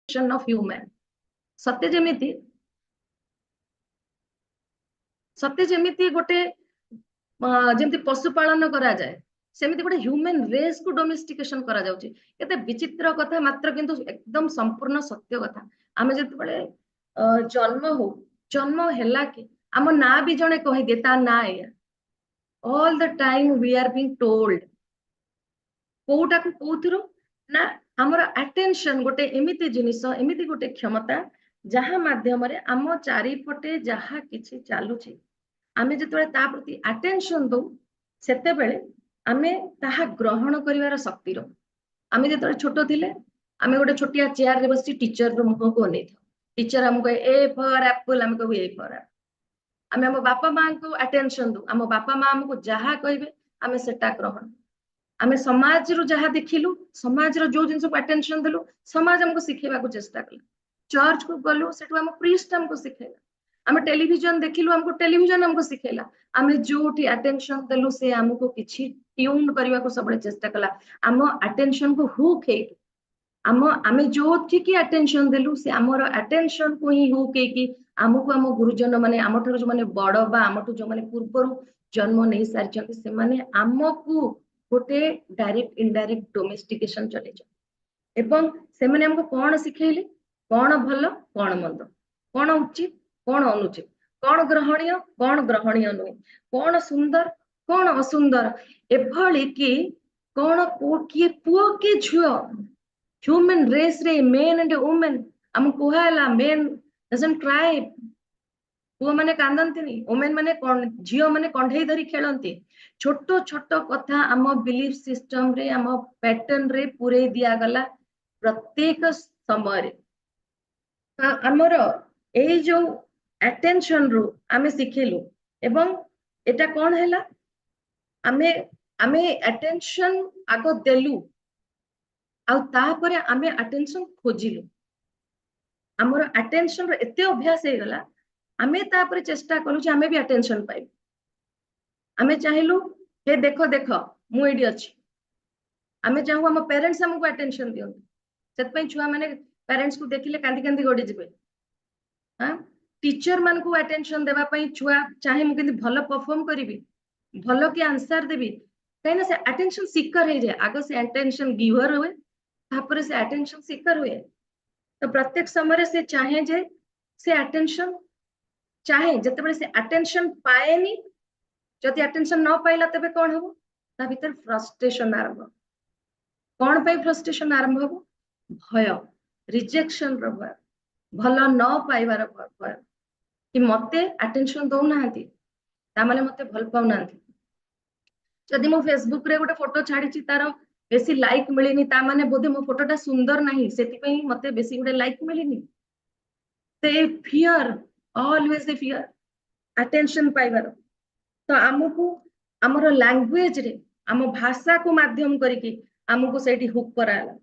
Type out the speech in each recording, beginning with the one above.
Of human सत्य जेमिति गोटे जेमती पशुपालन करा जाए सेमिति गोटे ह्यूमन रेस को डोमेस्टिकेशन करा जाउची केते विचित्र कथा मात्र किंतु एकदम संपूर्ण सत्य कथा आमे जेतबेले जन्म हैला कि आम ना भी जने कहि दे ता ना या all the time we are being told कोटा को कोथरो ना हमर अटेंशन गोटे एमिति जिनिस एमिति गोटे क्षमता जहा माध्यम रे आम चारिपटे जहा किछि चालुछि आमे जेतबेले ता प्रति अटेंशन दो सेते बेले आमे ताहा ग्रहण करिवार शक्ति रो आमे जेतबेले छोटो थिले आमे गोटे छोटिया चेयर रे बसि टीचर रो मुख को नै टीचर हमको ए फॉर एप्पल हमको ए फॉर एप्पल आमे हम बापा मां को अटेंशन दो हम बापा मां हमको जहा कहबे आमे सेटा ग्रहण आमे समाज रो जहा देखिलु समाज रो जो जिंस को अटेंशन देलु समाज हमको सिखेबा को चेष्टा कला चर्च को गलु सेटु हम प्रीस्ट हमको सिखेला आमे टेलीविजन देखिलु हमको टेलीविजन हमको सिखेला आमे जोठी अटेंशन देलु से हमको किछि ट्यून करबा को सबले चेष्टा कला हम अटेंशन को हुक हे आमे जो ठीक अटेंशन देलु से हमर अटेंशन को ही हुक हे कि हमको हम गुरुजन माने हमठर जो माने बड़ बा हमठु जो माने पूर्वरु जन्म नहीं सारिचंती से माने हमको गोटे डायरेक्ट इनडायरेक्ट डोमेस्टिकेशन चले एवं से माने हमको कोन सिखेले कोन भलो कोन मंद कोन उचित कोन अनुचित कोन ग्रहणीय नुहे कोन सुंदर कोन असुंदर एभली कि कोन को किए पुओ के झियो ह्यूमन रेस रे मेन एंड वुमेन हम कोहाला मेन डजंट क्राई पुओ माने कांदंती वुमेन माने झियो माने कंढई धरी खेलंती छोटो छोटो कथा आम बिलीफ सिस्टम रे आम पैटर्न रे पूरे दिया गला प्रत्येक समय आमर ए जो अटेंशन रू आमे सिखिलु एवं एटा कोन हैला आमे आमे अटेंशन आगो देलु आ तापरे आमे अटेंशन खोजिलु आमर अटेंशन रो एते अभ्यास हे गला आमे तापरे चेष्टा करू जे आमे भी अटेंशन पाइ आमे चाहिलु हे देखो देखो मु एडी अछि आमे चाहू हम पेरेंट्स हमको अटेंशन दियो सेत पई छुआ माने पेरेंट्स को देखिले कांदी कांदी गडी जिबे हां टीचर मान को अटेंशन देबा पई छुआ चाहे मु किंदी भलो परफॉर्म करिवि भलो के आंसर देबी कहिना से अटेंशन सीकर हे जाय आगो से अटेंशन गिवर होए तापर से अटेंशन सीकर होए तो प्रत्येक समय से चाहे जे से अटेंशन चाहे जते बेले से अटेंशन पाएनी जदि अटेंशन न पाइला तबे कोन हो ता भीतर फ्रस्ट्रेशन आरंभ कोन पे फ्रस्ट्रेशन आरंभ हो भय रिजेक्शन रो भय भलो न पाइबार भय कि मते अटेंशन दो नाहंती ता माने मते भल पाउ नाहंती जदि मो फेसबुक रे गोटे फोटो छाडी छि तारो बेसी लाइक मिलिनी ता माने बोधे मो फोटोटा सुंदर नाही सेति पई मते बेसी गोटे लाइक मिलिनी ते fear always the fear attention पाइबार तो आमको आमर लैंग्वेज रे आम भाषा को माध्यम करिकी आमको सेठी हुक कराला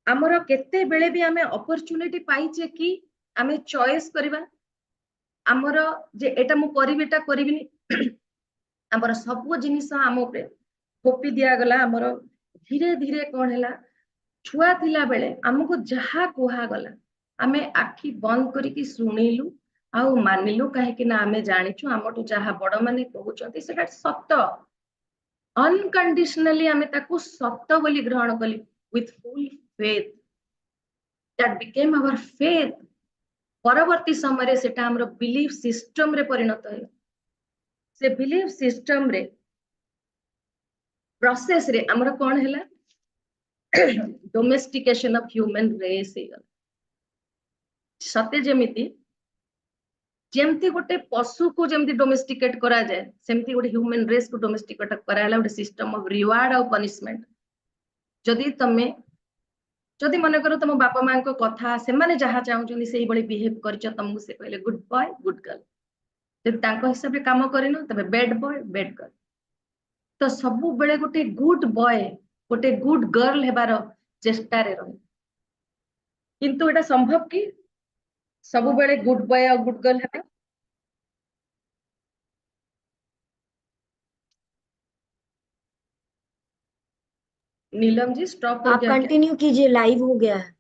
आमर केते बेले भी आमे अपॉर्चुनिटी पाइचे कि आमे चॉइस करबा आमर जे एटा मु करिबि एटा करिबिनी आमर सब जिनिस आम ऊपर थोपी दिया गला आमर धीरे धीरे कोन हैला छुआ थिला बेले आमको जहा कोहा गला आमे आखी बंद करिकी सुनिलु आउ मानिलु कहीं ना आमे जानिछु आमटु जहा बड़ माने कहउचंती सेटा सत्य अनकंडीशनली आमे ताकू सत्य बोली ग्रहण कली with full faith that became our faith परवर्ती समय रे सेटा हमर बिलीफ सिस्टम रे परिणत है से बिलीफ सिस्टम रे प्रोसेस रे हमर कोन हैला डोमेस्टिकेशन ऑफ ह्यूमन रेस सत्य जेमिति जेमती गोटे पशु को जेमती डोमेस्टिकेट करा जाए सेमती गोटे ह्यूमन रेस को डोमेस्टिकेट कराला गोटे सिस्टम ऑफ रिवार्ड और पनिशमेंट जदि तमे जदि मन करो तुम बापा मां को कथा से माने जहा चाहउचंदी सेही बळी बिहेव करछ तुमको से कहले गुड बॉय गुड गर्ल जदि तांको हिसाब रे काम करिनो तबे बैड बॉय बैड गर्ल तो सब बेले गोटे गुड बॉय गोटे गुड गर्ल हेबार चेष्टा रे रही किंतु एटा संभव कि सब बेले गुड बॉय और गुड गर्ल हेबा नीलम जी स्टॉप हो आप गया क्या? कंटिन्यू कीजिए, लाइव हो गया है।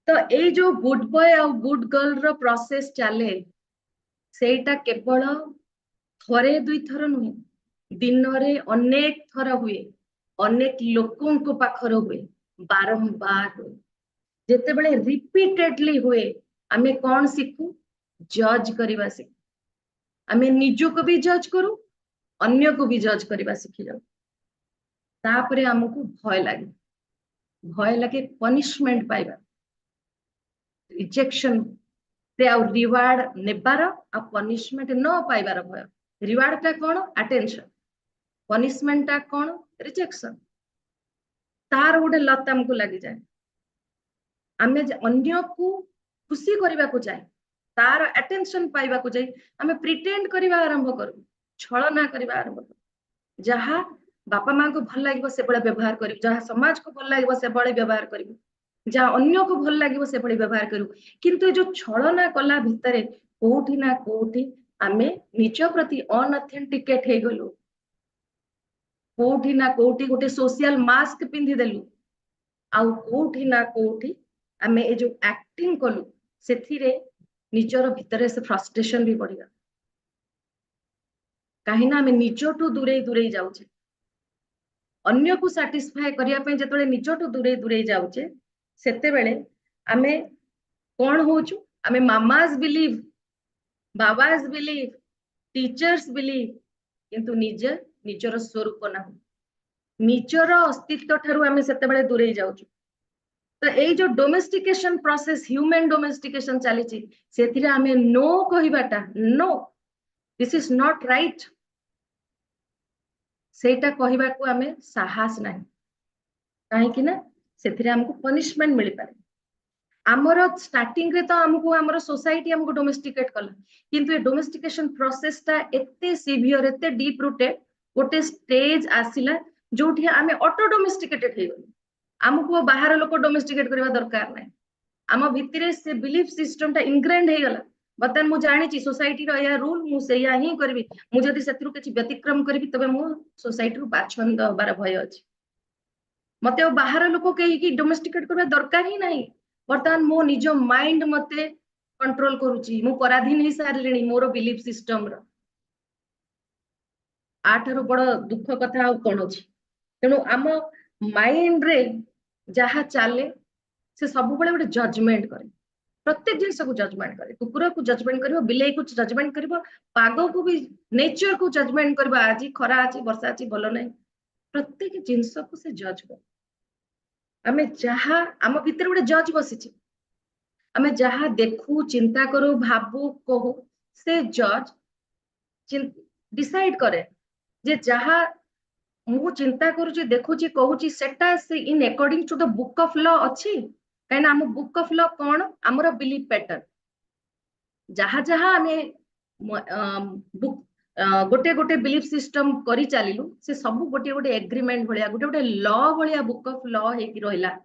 तो ये जो गुड बॉय और गुड गर्ल रो प्रोसेस चले सेटा केवल थरे दुई थर नुहे दिन रे अनेक थर हुए अनेक लोकों को पाखर हुए बारंबार हुए जेते बळे रिपीटेडली हुए आमे कौन सीखू जज करवा सीखू आमे निजो को भी जज करू अन्य को भी जज करवा सीखी जाऊ तापरे हमको भय लगे पनिशमेंट पाइबा रिजेक्शन से आउ रिवार्ड नेबार आ पनिशमेंट न पाइबार भय रिवार्ड टा कौन अटेंशन पनिशमेंट टा कौन रिजेक्शन तार गोटे लत हमको लगी जाए आमे अन्य को खुशी करने को जाए तार अटेंशन पाइबा को जाए आमे प्रिटेंड करबा आरंभ करू छलना करबा आरंभ करू जहा बापा माँ को भल लगे से बड़े व्यवहार करू जहा समाज को भल लगे से बड़े व्यवहार करू जहाँ अन्य को भल लगे से बड़े व्यवहार करू किंतु जो छलना कला भितर कोठी ना कोठी आमे निज प्रति अनऑथेंटिकेट हे गलु कोठी ना कोठी गोटे सोशल मास्क पिंधि देलु आउ कोठी ना कोठी आमे ए जो एक्टिंग कलु सेथिरे निजर भितर से फ्रस्ट्रेशन भी बढ़िया कहीं ना आमे निजटू दूरे दूरे जाउछे अन्य को सैटिस्फाई करिया पे जेतोले निजटू दूरे दूरे जाउछे सेते बेले आमे कोन होचु आमे मामाज बिलीव बाबाज बिलीव टीचर्स बिलीव किंतु निजर स्वरूप ना निजर अस्तित्व ठारू आमे सेते बेले दूरे जाउछु तो ये जो डोमेस्टिकेशन प्रोसेस ह्यूमन डोमेस्टिकेशन चली से आमे नो कहबाटा no this is not right सेटा कहबा को आमे साहस नाही काहे ना सेथिरे हमको पनिशमेंट मिल पारे आमर स्टार्टिंग रे तो हमको आमर सोसाइटी हमको डोमेस्टिकेट कला किंतु ये डोमेस्टिकेशन प्रोसेस ता एते सिवियर एते डीप रूटेड गोटे स्टेज आसिला जोठी आमे ऑटो डोमेस्टिकेटेड हे गलो हमको बाहर लोक डोमेस्टिकेट करबा दरकार नाही आम भितरे से बिलीफ सिस्टम ता इनग्रेन्ड हे गला बतन मु जानि सोसाइटी रो या रूल मु सेया ही करबी मु जदी सेतिरु किछि व्यतिक्रम करबी तबे मु सोसाइटी रो बाछंद हबार भय अछि मते बाहर लोक कहि कि डोमेस्टिकेट करबा दरकार ही नाही बर्तमान मो निज माइंड मते कंट्रोल करूची मु पराधीन ही सारलेनी मोर बिलीफ सिस्टम रो आठारो बड़ दुख कथा आ कोन अछि तेनु आम माइंड रे जहा चले से सब बड़े गोटे जजमेंट करे प्रत्येक जिनस को जजमेंट करे कुकुर को जजमेंट करिवो बिलाई को जजमेंट करिवो पाग को भी नेचर को जजमेंट करिवो आज खरा अछि वर्षा अछि भलो नै प्रत्येक जिनस को से जज कर आमे जहा आम भीतर गोटे जज बसिछि आमे जहा देखू चिंता करू भाबू कहू से जज डिसाइड करे जे जहा मु चिंता करूची देखुची कहूची सेटा से इन according to the book of law अछि काइना हम बुक ऑफ लॉ कोन हमर बिलीफ पैटर्न जहा जहा हमें बुक गोटे गोटे बिलीफ सिस्टम करी चलिलु से सब गोटे गोटे एग्रीमेंट भलिया गोटे गोटे लॉ भलिया बुक ऑफ लॉ हे कि रहिला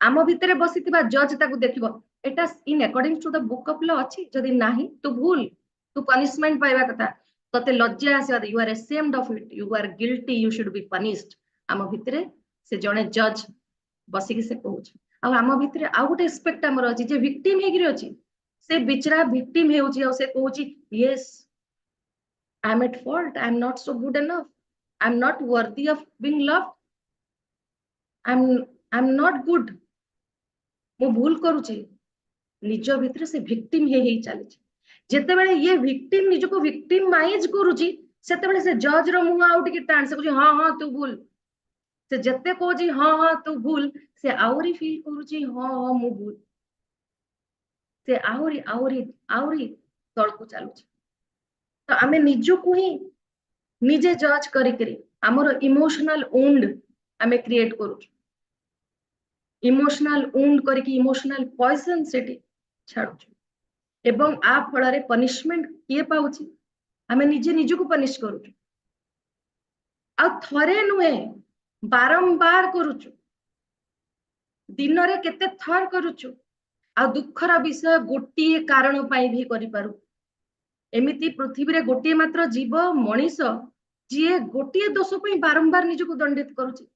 आम भितरे बसिथिबा जज ताकू देखिबो एटा in according to the book of law अछि जदी नाही तो भूल तू पनिशमेंट पाइबा कथा तते लज्जा आसे you are ashamed of it you are guilty you should be punished आम भितरे से जणे जज बसिकी से कहूछ आ आम भितरे आ गोटे एस्पेक्ट हमर अछि जे विक्टिम हेगिरि अछि से बिचरा विक्टिम हेउची आ से कहूची yes I am at fault I am not so good enough I am not worthy of being loved I am not good मु भूल करूची निज भितरे से विक्टिम हे चली जेते बेले ये विक्टिम निज को विक्टिमाइज करूची सेते बेले से जज रो मुंह आउ टिके टाण से कहूची हां हां तू भूल से जते कहूची हां हां तू भूल से आउरी फील करूची हां हां मु भूल से आउरी आउरी आउरी तळ को चालुची तो आमे निज को ही निजे जज करी करी हमर इमोशनल वुंड आमे क्रिएट करू इमोशनल वुंड करके इमोशनल पॉइजन सेटी छाड़ू एवं आ फल पनिशमेंट किए पाउची आमे निजे निज को पनिश करू आ थरे नुहे बारंबार करूचु दिन रे केते थर करूचु आ दुखर विषय गोटिए कारण पाई भी करि पारू एमिति पृथ्वी रे गोटिए मात्र जीव मनीष जी गोटिए दोष पई बारंबार निज को दंडित करूची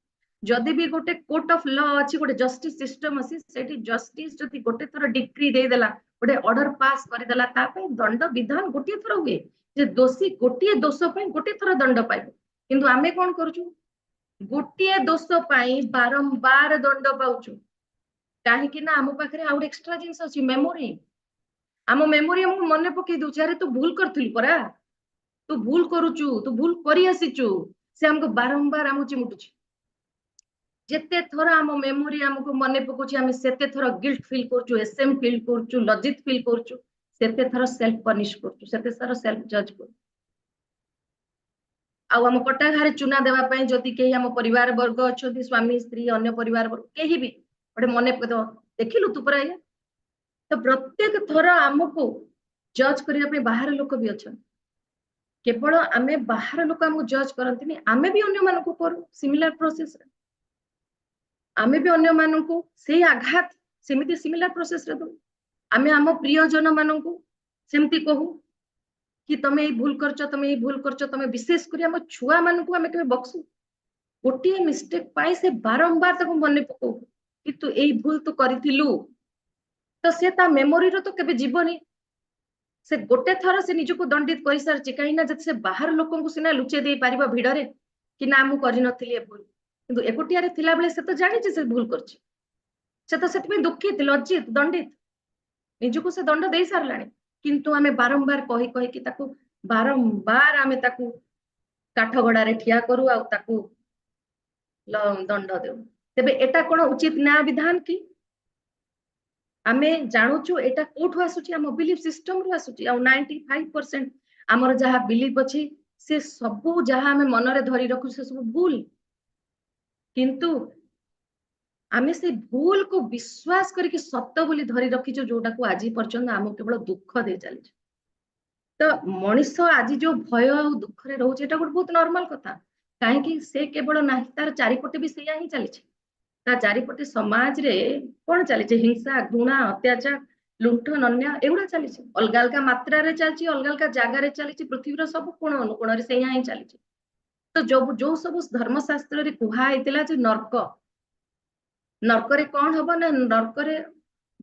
जदि भी गोटे कोर्ट ऑफ लॉ अच्छी गोटे जस्टिस सिस्टम अच्छी सेठी जस्टिस जदि गोटे थर डिक्री दे देला गोटे ऑर्डर पास कर देला ता पे दंड विधान गोटे थर हुए जे दोषी गोटे दोष पे गोटे थर दंड पाइबो किंतु आमे कोन करूछु गोटे दोष पे बारंबार दंड पाउछु कहीं ना आम पाखे आउ एक्स्ट्रा जिनस अच्छी मेमोरी आम मेमोरी हमको मन पकई दउछ अरे तू भूल करथिलु परा तू भूल करूचु तू भूल करी आसीचु से हमको बारंबार आम चिमुटुची जेते थर आम मेमोरी हमको मन पकाउछि आमे सेते थर गिल्ट फील करछु एसएम फील करछु लज्जित फील करछु सेते थर सेल्फ पनिश करछु सेते थर सेल्फ जज करछु आउ आम कटा घारे चुना देवा पई जदि केही आम परिवार वर्ग अछथि स्वामी स्त्री अन्य परिवार वर्ग केही भी गोटे मन पकदो देखिलु तू परा ये तो प्रत्येक थर आमको जज करिया पे बाहर लोक भी अछन केवल आमे बाहर लोक हमको जज करंतिनी आमे भी अन्य मानको करू सिमिलर प्रोसेस रे आमे भी अन्य मानको से आघात सेमिति सिमिलर प्रोसेस रे दो आमे आम प्रियजन मानको सेमति कहू कि तमे भूल करछ तमे भूल करछ तमे विशेष करी हम छुआ मानको आमे केबे बक्सु गोटे मिस्टेक पाई से बारंबार तक मन पकऊ कि तू एई भूल तो करिथिलु तो से ता मेमोरी रो तो केबे जीवनी से गोटे थर से निजको दंडित कर सारछि कहीं ना जति से बाहर लोकन को सिना लुचे दे पारिबा भिडरे कि ना मु करि नथिली ए भूल किंतु एकोटिया रे थिला बेले से तो जानि जे से भूल करछि से तो सेति में दुखित लज्जित दंडित निजको से दंड दे सारलाणी किंतु आमे बारंबार कहि कहि कि ताकू बारंबार आमे ताकू काठगड़ा रे ठिया करू आ ताकू दंड देउ तेबे एटा कोन उचित न्याय विधान की आमे जानूछु एटा कोठु आसुची हम बिलीफ सिस्टम रु आसुची आ 95% हमर जहा बिलीफ अछि से सब जहा हमें मन रे धरी रखु से सब भूल किंतु आमे से भूल को विश्वास करके सत्य बोली धरी रखिछु जोटा को आज पर्यंत हम केवल दुख दे चली तो मनीष आज जो भय आ दुख रे रहउछ एटा बहुत नॉर्मल कथा काहे कि से केवल नाही तार चारिपटे भी सेया ही चली ता चारिपटे समाज रे कौन चली हिंसा घृणा अत्याचार लुंठन अन्याय एगुड़ा चली अलग अलग मात्रा रे चलची अलग अलग जगार चली पृथ्वी सब कोण अनुकोण रे सेया ही चली तो जो सब धर्मशास्त्र रे कुहा हैतिला जे नरक नरक रे कौन हबो ना नरक रे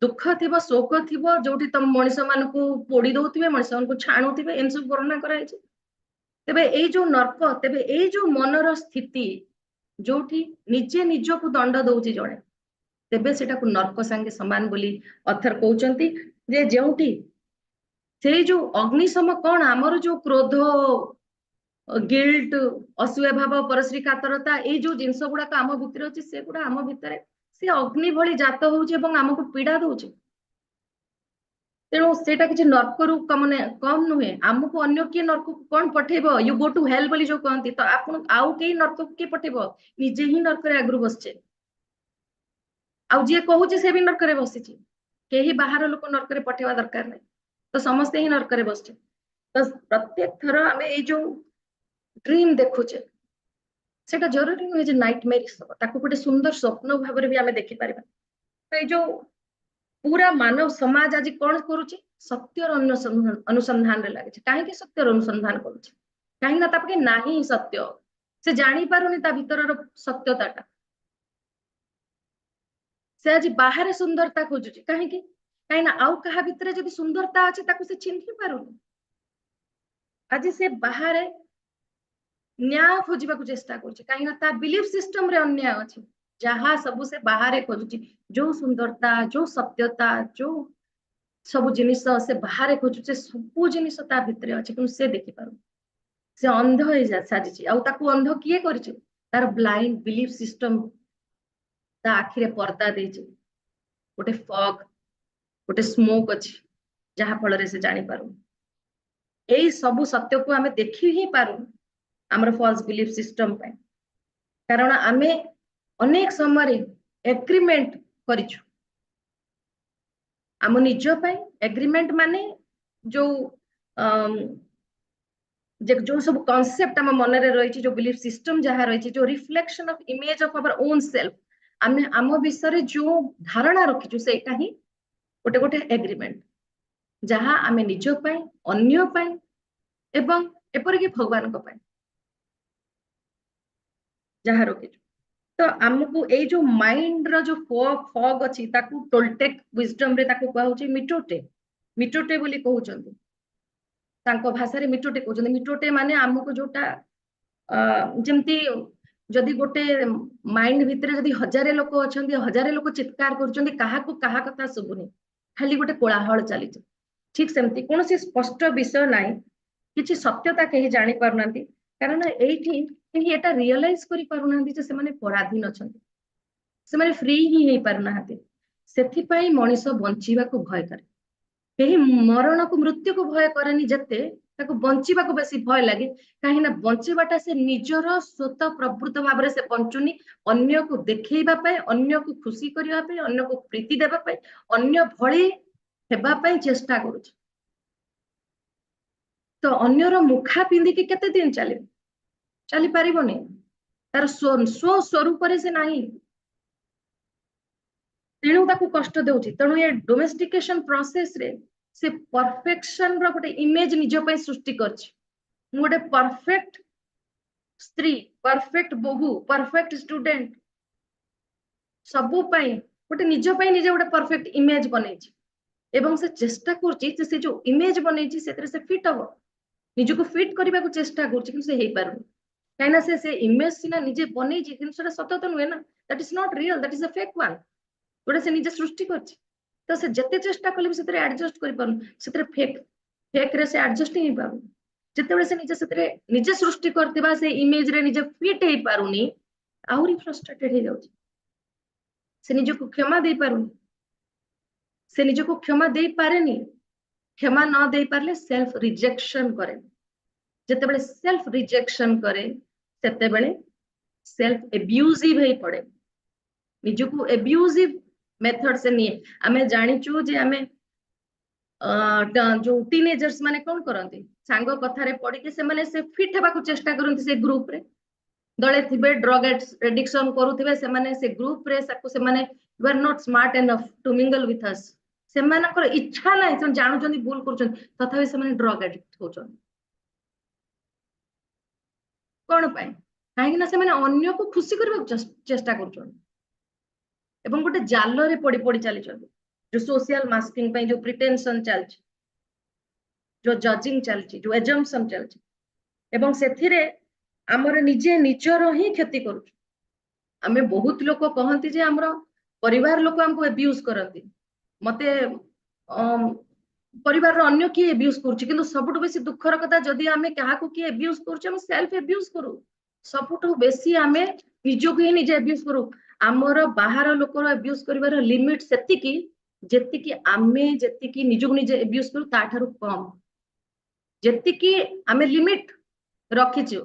दुख थिबो शोक थिबो जोठी तम मनुष्य मानकू पोड़ी दउथिबे मनुष्य मानकू छाणुथिबे एन सब वर्णना कराई छै तेबे एई जो नरक तेबे एई जो मनर स्थिति जोठी निजे निजको दंड दउची जणे तेबे सेटा को नरक संगे समान बोली अथर कहउचंती जे जेउठी से जो अग्निशम कौन आमर जो क्रोध गिल्ट असूया भाव परश्री कातरता ए जो जिंस गुडा आम भितर अछि से गुडा आम भितर से अग्नि भली जात होउचे एवं आमको पीड़ा दउचे तेणु सेटा किछि नरक रु कम नुहे आमको अन्य किए नरक को कौन पठेबो यू गो टू हेल बोली जो कहंती तो आपण आउ के नरक के पठेबो निजे ही नरक रे आगरु बसचे आउ जे कहूचे से भी नरक रे बसिछि केही बाहर लोक नरक रे पठेवा दरकार नै तो समस्ते ही नरक रे बसचे तो प्रत्येक थर आमे ए जो ड्रीम देखुचे सेटा जरूरी नुहे जे नाइटमेरिस ताको गोटे सुंदर स्वप्न भाव भी आमे देखि परिबा तो ए जो पूरा मानव समाज आज कौन करुचे सत्यर अनुसंधान रे लागे काहे कि सत्यर अनुसंधान करुचे काहे ना तापके नाही सत्य से जानी पारुनी ता भीतर सत्यताटा से आज बाहर सुंदरता खोजुची काहे कि काहे ना आउ कहा भीतर जदी सुंदरता अछि ताको से चिन्हि पारुनी आज से बाहर न्याय खोजिबा को चेष्टा करुचे काहे ना ता बिलीफ सिस्टम रे अन्याय अछि जहा सब से बाहर खोजुची जो सुंदरता जो सत्यता जो सब जिनिस से बाहर खोजुचे सब जिनिस ता भितर अछि कि से देखि पारु से अंध हो जा साजिची आ ताकू अंध किए करछि तार ब्लाइंड बिलीफ सिस्टम ता आखिरे पर्दा देछि गोटे फॉग गोटे स्मोक अछि जहा फल रे से जानि पारु एई सब सत्य को हमें देखि ही पारु हमर फॉल्स बिलीफ सिस्टम पे कारण आमे अनेक समय एग्रीमेंट करिछु आम निज एग्रीमेंट माने जो जो सब कॉन्सेप्ट आम मन रे रही जो बिलीफ सिस्टम जहाँ रही जो reflection of image of our own self आमे आम विषय जो धारणा रखीचु सेटा ही गोटे गोटे एग्रीमेंट जहाँ आमे निज अन्य एवं एपरिक भगवान जहाँ रखीचु तो आमको ए जो माइंड रो जो फॉग अछि ताकू टोलटेक विजडम रे ताकू कहउची मिटोटे मिटोटे बोली कहउचंदी तांको भाषा रे मिटोटे कहउचंदी मिटोटे माने आमको जोटा जेमती जदि गोटे माइंड भितरे जदि हजारे लोक अछंती हजारे लोक चित्कार करूचंदी काहाकू काहा कथा सुबुनी खाली गोटे कोलाहल चली ठीक सेमती कोनोसी स्पष्ट विषय नाही किछि सत्यता केही जानि पारुनांती कारण एठी केही एटा रियलाइज करि पारुनांती जे सेमाने पराधीन अछंती सेमाने फ्री ही हेई पारुनाहांती सेथि पई मनिष बंचिबा को भय करे केही मरण को मृत्यु को भय करेनी जते ताको बंचिबा को बेसी भय लागे काहे ना बंचिबाटा से निजर स्वत प्रवृत्त भाव से बंचुनी अन्य को देखैबा पाए अन्य को खुशी करिबा पाए अन्य को प्रीति देबा पाए अन्य भଳି हेबा पाए चेष्टा करूछ तो अन्यर मुखा पिंदी के केते दिन चली पारिबोनी तार स्व स्वरूप रे से नाही तेणु ताकू कष्ट देउची तेणु ये डोमेस्टिकेशन प्रोसेस रे से परफेक्शन रो गोटे इमेज निज पे सृष्टि करछि गोटे परफेक्ट स्त्री परफेक्ट बहु परफेक्ट स्टूडेंट सबु पई गोटे निज पई निजे गोटे परफेक्ट इमेज बनेछि एवं से चेष्टा करछि जे से जो इमेज बनेछि सेतरे से फिट हो निज को फिट करबा को चेष्टा करछि कि से हेई पारु काइना से इमेज सिना निजे बनेछि किंतु सेटा सत तो नुहे ना that is not real that is a fake one गोटे से निजे सृष्टि करछि तो से जते चेष्टा कले सेतरे एडजस्ट करि पारु सेतरे फेक रे से एडजस्ट ही पारु जेतेबेले से निजे सेतरे निजे सृष्टि करतिबा से इमेज रे निजे फिट हेई पारुनी आउरी फ्रस्ट्रेटेड हे जाउछि से निजे को क्षमा दे पारुनी से निजे को क्षमा दे पारेनी क्षमा न दे पारले सेल्फ रिजेक्शन करे जेतेबेले सेल्फ रिजेक्शन करे सेतेबेले सेल्फ एब्यूजिव हेई पड़े निजे को एब्यूजिव मेथड से नहीं आमे जानिचु जे आमे जो टीनेजर्स माने कोन करंती सांगो कथा रे पड़ी के से माने से फिट हेबा को चेष्टा करंती से ग्रुप रे दळे थिबे ड्रग एडिक्शन करूथिबे से माने से ग्रुप रे साको से माने you are not smart enough to mingle with us से मानकर इच्छा नाही से जानु जंदी भूल करछन तथापि से माने ड्रग एडिक्ट होछन कोन पाए काहे ना से माने अन्य को खुशी करबा चेष्टा करछन एवं गोटे जाल रे पड़ी पड़ी चली जो सोशल मास्किंग जो प्रिटेंशन चलछि जो जजिंग चलछि जो एजम्पशन चलछि एवं सेथिरे हमर निजे निजर ही क्षति करू आमे बहुत लोक कहंती जे हमर परिवार लोक हमको एब्यूज करंती मते परिवार रो अन्य की एब्यूज करछि किंतु सबटु बेसी दुखर कथा जदी आमे काहा को की एब्यूज करछि हम सेल्फ एब्यूज करू सबटु बेसी आमे निजो को ही निजे एब्यूज करू आमर बाहर लोकर एब्यूज करिवार लिमिट सेतिकी जेतिकी आमे जेतिकी निजो निजे एब्यूज करू ताठारु कम जेतिकी आमे लिमिट रखिछु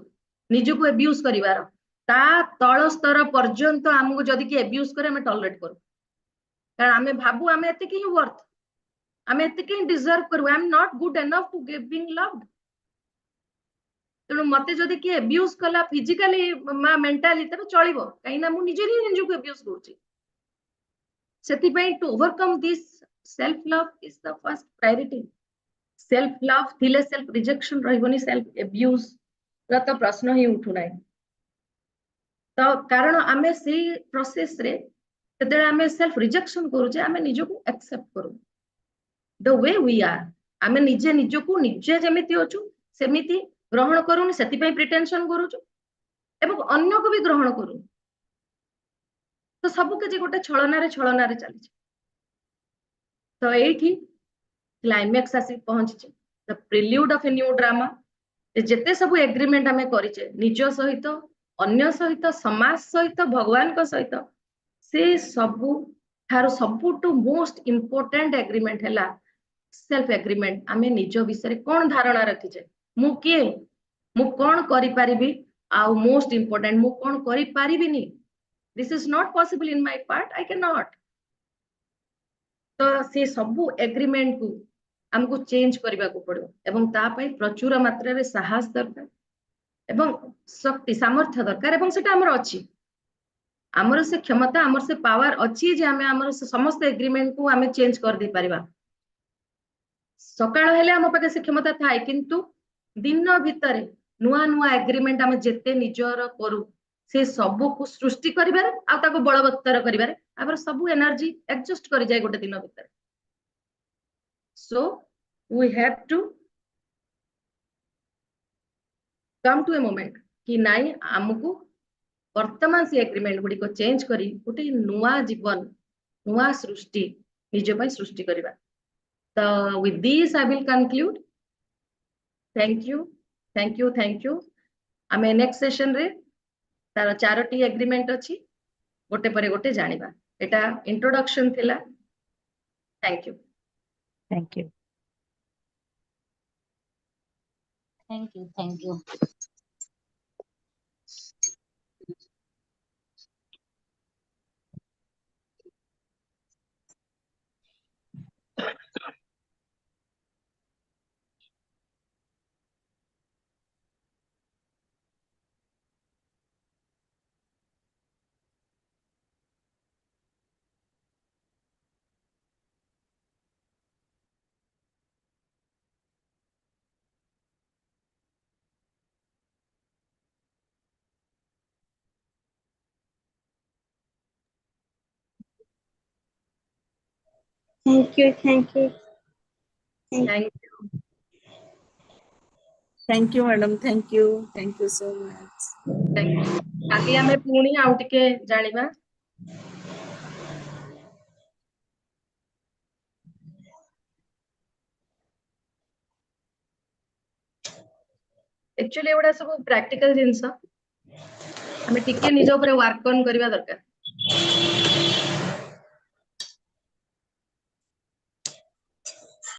निजो को एब्यूज करिवार ता तळ स्तर पर्यंत हमको जदी की एब्यूज करे हम टॉलरेट करू कारण आमे भाबू आमे एतिकी ही वर्थ आमे एतिकी डिजर्व करू I am not good enough to giving love तेणु मते जदी की एब्यूज कला फिजिकली मेंटली तबे चलिबो काइना मु निजे निजो को एब्यूज करूची सेति पई to overcome this self love is the first priority self love थिले सेल्फ रिजेक्शन रहबोनी सेल्फ एब्यूज रा तो प्रश्न ही उठु नाही तो कारण आमे से प्रोसेस रे तेते आमे सेल्फ रिजेक्शन करू जे आमे निजो को एक्सेप्ट करू द वे वी आर आमे निजे निजो को निजे जेमिति होचु सेमिति ग्रहण करूनी सेति पई प्रिटेंशन करूचु एवं अन्य को भी ग्रहण करू तो सब के जे गोटे छलना रे चली तो एठी क्लाइमैक्स आसी पहुंची the prelude of a new drama जेते सब एग्रीमेंट आमे करिचे निज सहित अन्य सहित समाज सहित भगवान को सहित से सबु थारो सबुटु मोस्ट इंपोर्टेंट एग्रीमेंट हैला सेल्फ एग्रीमेंट आमे निज विषय कोन धारणा रखिचे मु के मु कोन करि परिबी आ मोस्ट इंपोर्टेंट मु कोन करि परिबिनी this is not possible in my part I can not to say सबु एग्रीमेंट को हमको चेंज करबा को पड़ो एवं ता पई प्रचुर मात्रा रे साहस दरकार एवं शक्ति सामर्थ्य दरकार एवं सेटा हमर अछि हमर से क्षमता हमर से पावर अछि जे हमें हमर समस्त एग्रीमेंट को हमें चेंज कर दे परिबा सकाळ हेले हम पाके से क्षमता थाए किंतु दिन भितरे नुआ नुआ एग्रीमेंट हम जेते निजर करू से सबू को सृष्टि करिबारे आ ताको बलवत्तर करिबारे आबर सबू एनर्जी एडजस्ट करि जाय गोटे दिन भीतर so we have to come to a moment कि नाई हमको वर्तमान से एग्रीमेंट गुडी को चेंज करी गोटे नुआ जीवन नुआ सृष्टि निज पय सृष्टि करिबा तो with this I will conclude thank you thank you thank you आमे नेक्स्ट सेशन रे तार चारोटी एग्रीमेंट अछि गोटे परे गोटे जानिबा एटा इंट्रोडक्शन थिला thank you thank you thank you Thank you, thank you. Thank thank you madam thank you so much you काली आमे पुणी आउ टिके जानिबा एक्चुअली एवडा सब प्रैक्टिकल जिंस हमें टिके निज ऊपर वर्क ऑन करबा दरकार